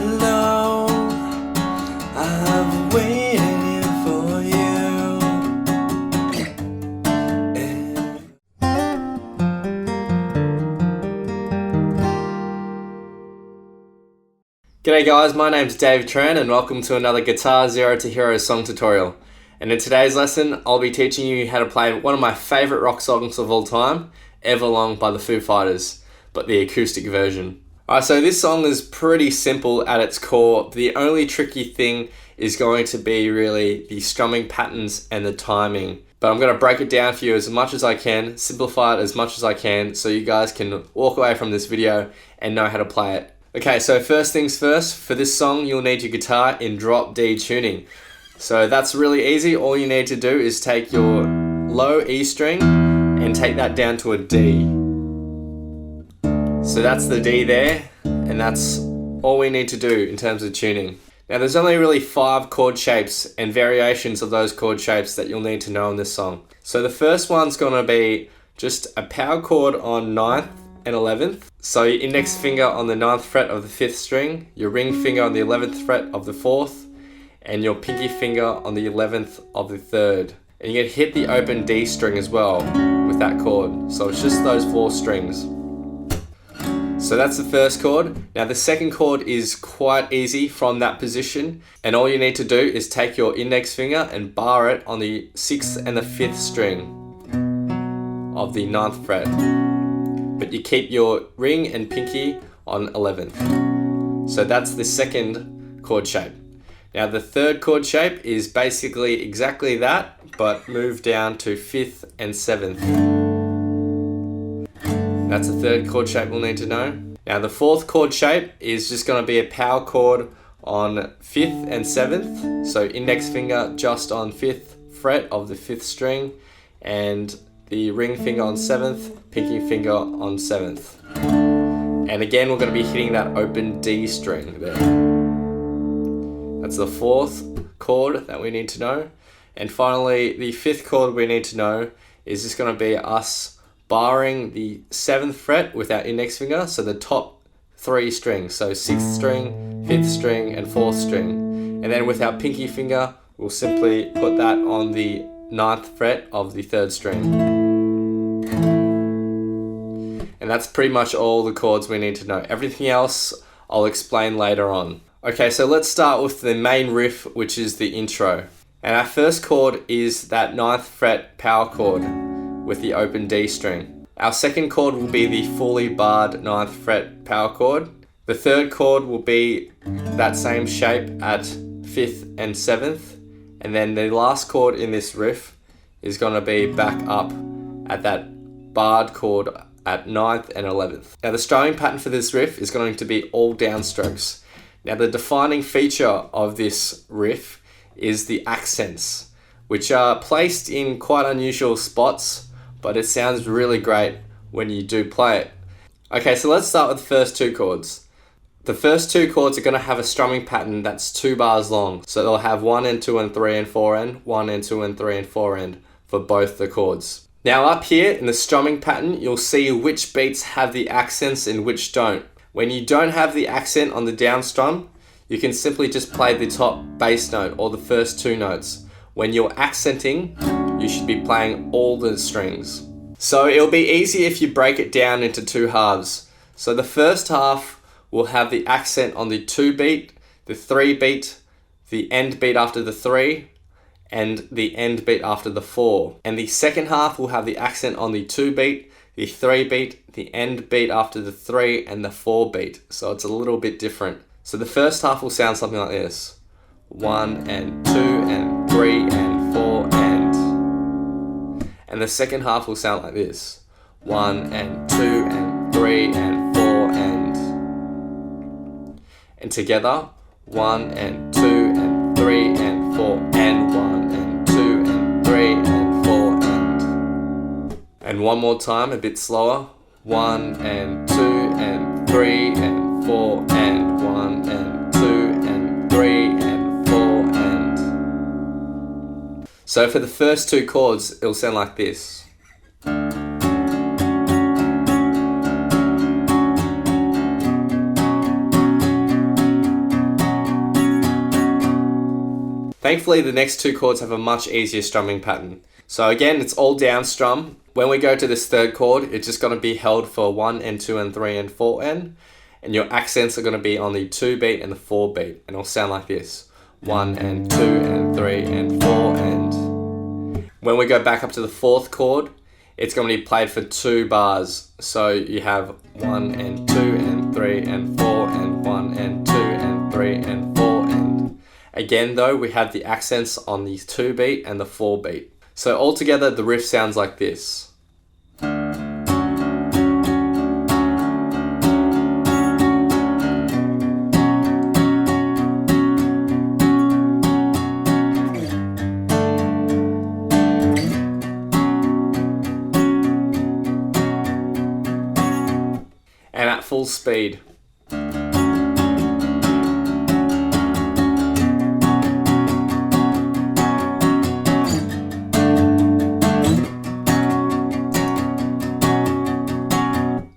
Hello, I've waited here for you. G'day guys, my name's Dave Tran and welcome to another Guitar Zero to Hero song tutorial. And in today's lesson, I'll be teaching you how to play one of my favourite rock songs of all time, Everlong by the Foo Fighters, but the acoustic version. Alright, so this song is pretty simple at its core. The only tricky thing is going to be really the strumming patterns and the timing. But I'm going to break it down for you as much as I can, simplify it as much as I can, so you guys can walk away from this video and know how to play it. Okay, so first things first, for this song you'll need your guitar in drop D tuning. So that's really easy. All you need to do is take your low E string and take that down to a D. So that's the D there, and that's all we need to do in terms of tuning. Now there's only really 5 chord shapes and variations of those chord shapes that you'll need to know in this song. So the first one's gonna be just a power chord on 9th and 11th. So your index finger on the 9th fret of the 5th string, your ring finger on the 11th fret of the 4th, and your pinky finger on the 11th of the 3rd. And you're gonna hit the open D string as well with that chord. So it's just those 4 strings. So that's the first chord. Now the second chord is quite easy from that position, and all you need to do is take your index finger and bar it on the 6th and the 5th string of the 9th fret. But you keep your ring and pinky on 11th. So that's the second chord shape. Now the third chord shape is basically exactly that, but move down to 5th and 7th. That's the third chord shape we'll need to know. Now the fourth chord shape is just going to be a power chord on 5th and 7th. So index finger just on 5th fret of the 5th string, and the ring finger on 7th, pinky finger on 7th. And again, we're going to be hitting that open D string there. That's the fourth chord that we need to know. And finally, the fifth chord we need to know is just going to be us barring the 7th fret with our index finger, so the top 3 strings, so 6th string, 5th string, and 4th string. And then with our pinky finger, we'll simply put that on the 9th fret of the 3rd string. And that's pretty much all the chords we need to know. Everything else I'll explain later on. Okay, so let's start with the main riff, which is the intro. And our first chord is that 9th fret power chord with the open D string. Our second chord will be the fully barred 9th fret power chord. The third chord will be that same shape at 5th and 7th. And then the last chord in this riff is going to be back up at that barred chord at 9th and 11th. Now the strumming pattern for this riff is going to be all downstrokes. Now the defining feature of this riff is the accents, which are placed in quite unusual spots, but it sounds really great when you do play it. Okay, so let's start with the first 2 chords. The first 2 chords are going to have a strumming pattern that's 2 bars long. So they'll have 1 and 2 and 3 and 4 end, 1 and 2 and 3 and 4 end for both the chords. Now up here in the strumming pattern, you'll see which beats have the accents and which don't. When you don't have the accent on the down strum, you can simply just play the top bass note or the first 2 notes. When you're accenting, you should be playing all the strings. So it'll be easy if you break it down into 2 halves. So the first half will have the accent on the 2 beat, the 3 beat, the end beat after the 3, and the end beat after the 4. And the second half will have the accent on the 2 beat, the 3 beat, the end beat after the 3, and the 4 beat. So it's a little bit different. So the first half will sound something like this. 1 and 2 and 3 and 4 and. And the second half will sound like this. 1 and 2 and 3 and 4 and. And together, 1 and 2 and 3 and 4 and 1 and 2 and 3 and 4 and. And one more time, a bit slower. 1 and 2 and 3 and 4 and 1 and 2 and 3 and 4 and. So for the first 2 chords, it'll sound like this. Thankfully, the next two chords have a much easier strumming pattern. So again, it's all down strum. When we go to this third chord, it's just going to be held for 1 and 2 and 3 and 4 and your accents are going to be on the 2 beat and the 4 beat, and it'll sound like this: 1 and 2 and 3 and 4 and. When we go back up to the fourth chord, it's going to be played for 2 bars. So you have 1 and 2 and 3 and 4 and 1 and 2 and 3 and 4 and. Again though, we have the accents on the 2 beat and the 4 beat. So altogether, the riff sounds like this. And at full speed.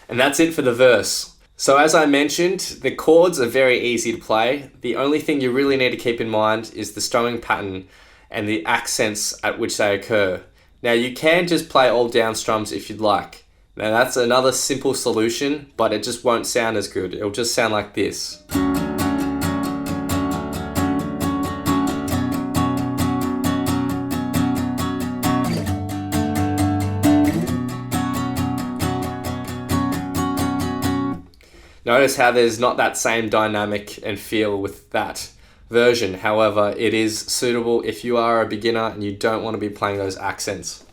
And that's it for the verse. So as I mentioned, the chords are very easy to play. The only thing you really need to keep in mind is the strumming pattern and the accents at which they occur. Now you can just play all down strums if you'd like. Now that's another simple solution, but it just won't sound as good. It'll just sound like this. Notice how there's not that same dynamic and feel with that version. However, it is suitable if you are a beginner and you don't want to be playing those accents.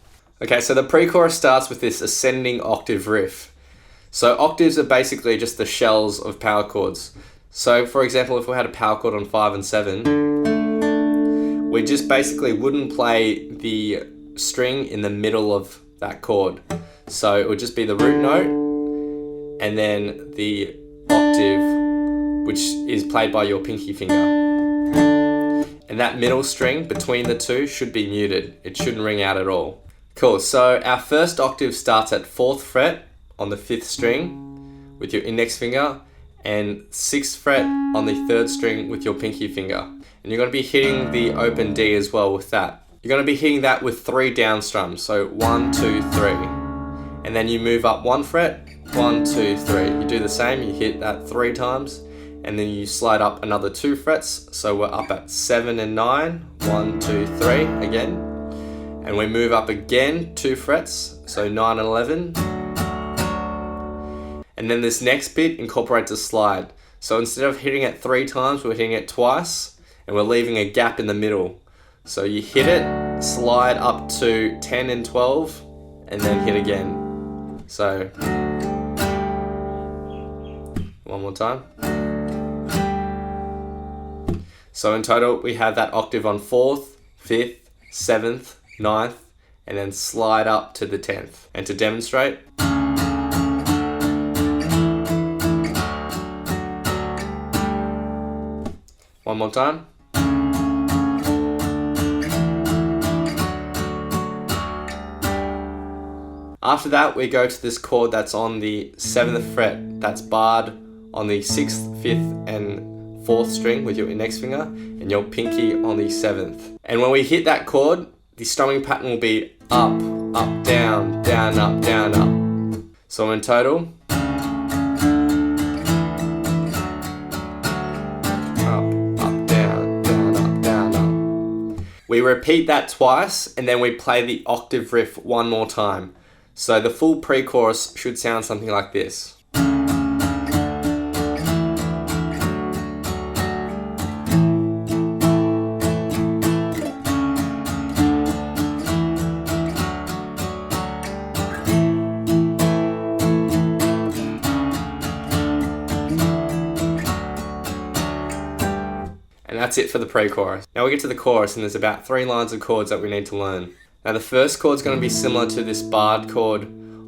Okay, so the pre-chorus starts with this ascending octave riff. So octaves are basically just the shells of power chords. So for example, if we had a power chord on 5 and 7, we just basically wouldn't play the string in the middle of that chord. So it would just be the root note and then the octave, which is played by your pinky finger. And that middle string between the two should be muted. It shouldn't ring out at all. Cool, so our first octave starts at 4th fret on the 5th string with your index finger and 6th fret on the 3rd string with your pinky finger. And you're going to be hitting the open D as well with that. You're going to be hitting that with 3 down strums, so 1, 2, 3. And then you move up 1 fret, 1, 2, 3. You do the same, you hit that 3 times, and then you slide up another 2 frets, so we're up at 7 and 9, 1, 2, 3 again. And we move up again 2 frets, so 9 and 11. And then this next bit incorporates a slide. So instead of hitting it 3 times, we're hitting it twice, and we're leaving a gap in the middle. So you hit it, slide up to 10 and 12, and then hit again. So, one more time. So in total, we have that octave on 4th, 5th, 7th, 9th, and then slide up to the 10th. And to demonstrate, one more time. After that, we go to this chord that's on the 7th fret, that's barred on the 6th, 5th, and 4th string with your index finger, and your pinky on the 7th. And when we hit that chord, the strumming pattern will be up, up, down, down, up, down, up. So in total, up, up, down, down, up, down, up. We repeat that twice, and then we play the octave riff one more time. So the full pre-chorus should sound something like this. And that's it for the pre-chorus. Now we get to the chorus, and there's about 3 lines of chords that we need to learn. Now the first chord is going to be similar to this barred chord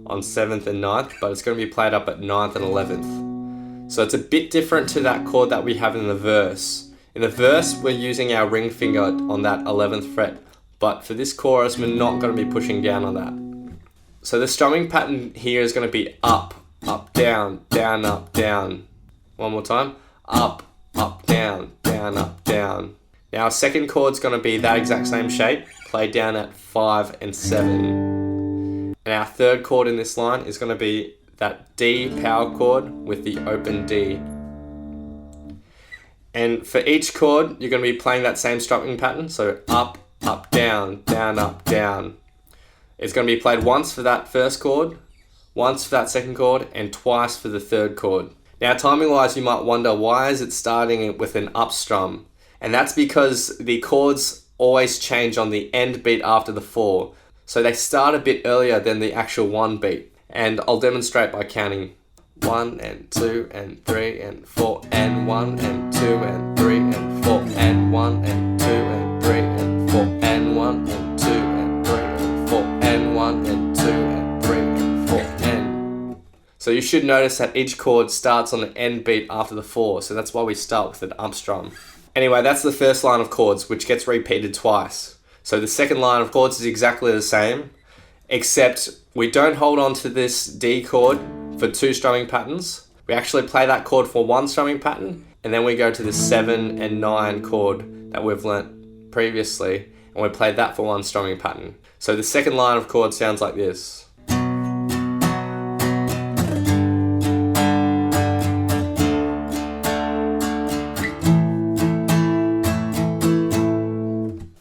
on 7th and 9th, but it's going to be played up at 9th and 11th. So it's a bit different to that chord that we have in the verse. In the verse, we're using our ring finger on that 11th fret, but for this chorus, we're not going to be pushing down on that. So the strumming pattern here is going to be up, up, down, down, up, down. One more time. Up, up, down, down, up, down. Now our second chord's going to be that exact same shape, played down at 5 and 7. And our third chord in this line is going to be that D power chord with the open D. And for each chord, you're going to be playing that same strumming pattern. So up, up, down, down, up, down. It's going to be played once for that first chord, once for that second chord, and twice for the third chord. Now timing wise, you might wonder, why is it starting with an up strum? And that's because the chords always change on the end beat after the 4. So they start a bit earlier than the actual 1 beat. And I'll demonstrate by counting 1 and 2 and 3 and 4 and 1 and 2 and 3 and 4 and 1 and 2 and 3 and 4 and 1 and 2 and 3 and 4 and 1 and 2 and 3 and 4 and... So you should notice that each chord starts on the end beat after the 4. So that's why we start with an up strum. Anyway, that's the first line of chords, which gets repeated twice. So the second line of chords is exactly the same, except we don't hold on to this D chord for 2 strumming patterns. We actually play that chord for 1 strumming pattern, and then we go to the 7 and 9 chord that we've learnt previously, and we play that for 1 strumming pattern. So the second line of chords sounds like this.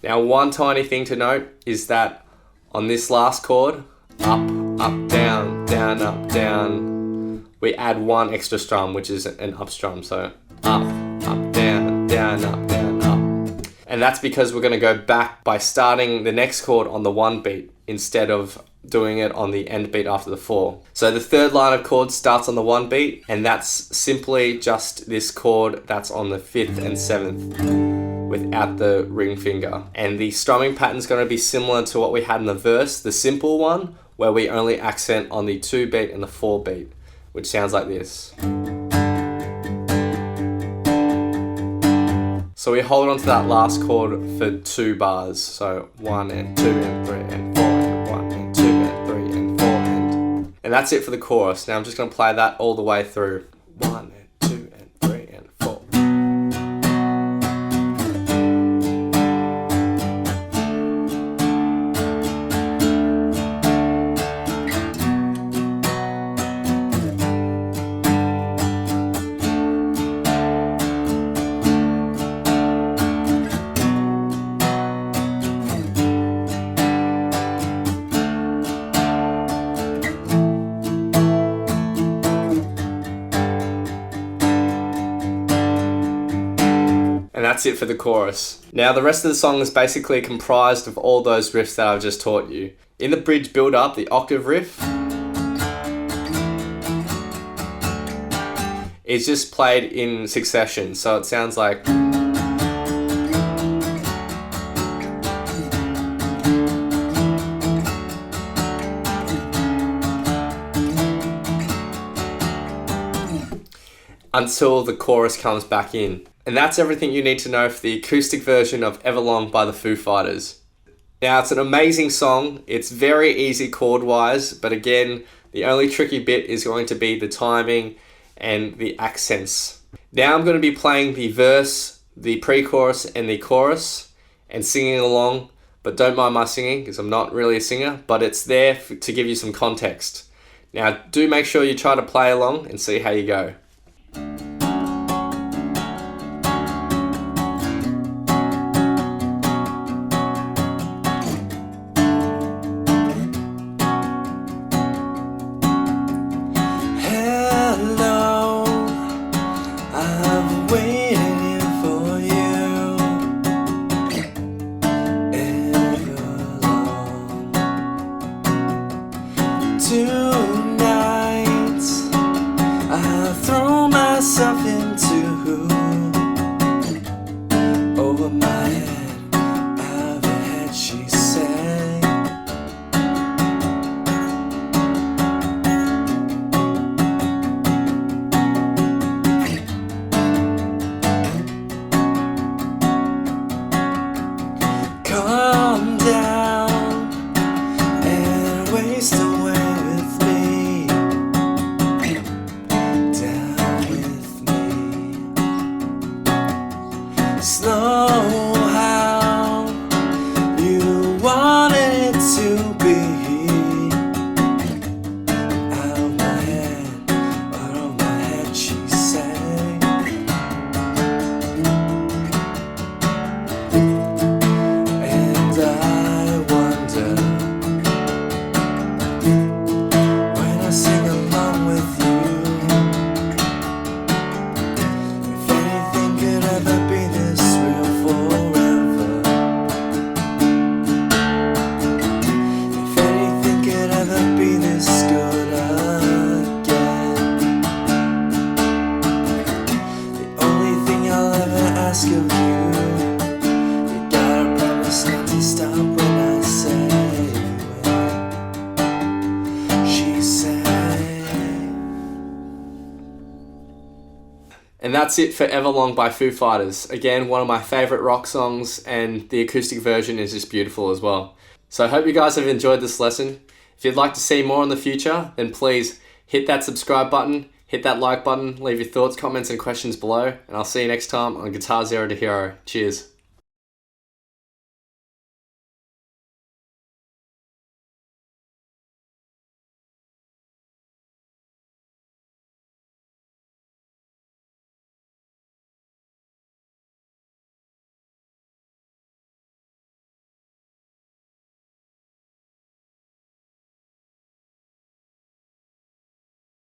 Now one tiny thing to note is that on this last chord, up, up, down, down, up, down, we add 1 extra strum, which is an up strum. So up, up, down, down, up, down, up. And that's because we're going to go back by starting the next chord on the 1 beat instead of doing it on the end beat after the 4. So the third line of chords starts on the 1 beat, and that's simply just this chord that's on the 5th and 7th. Without the ring finger. And the strumming pattern is going to be similar to what we had in the verse, the simple one, where we only accent on the 2 beat and the 4 beat, which sounds like this. So we hold on to that last chord for 2 bars. So 1 and 2 and 3 and 4 and 1 and 2 and 3 and 4 and that's it for the chorus. Now I'm just going to play that all the way through. 1 and 2 and 3 and 4. And that's it for the chorus. Now the rest of the song is basically comprised of all those riffs that I've just taught you. In the bridge build up, the octave riff is just played in succession, so it sounds like... until the chorus comes back in. And that's everything you need to know for the acoustic version of Everlong by the Foo Fighters. Now it's an amazing song, it's very easy chord wise, but again, the only tricky bit is going to be the timing and the accents. Now I'm going to be playing the verse, the pre-chorus and the chorus and singing along, but don't mind my singing because I'm not really a singer, but it's there to give you some context. Now do make sure you try to play along and see how you go. Tonight I throw myself into over my head, overhead she sang. Calm down and waste away with me, down with me. Slow ask of you. You gotta promise not to stop when I say it. She sang. And that's it for Everlong by Foo Fighters. Again, one of my favourite rock songs, and the acoustic version is just beautiful as well. So I hope you guys have enjoyed this lesson. If you'd like to see more in the future, then please hit that subscribe button, hit that like button, leave your thoughts, comments and questions below, and I'll see you next time on Guitar Zero to Hero. Cheers.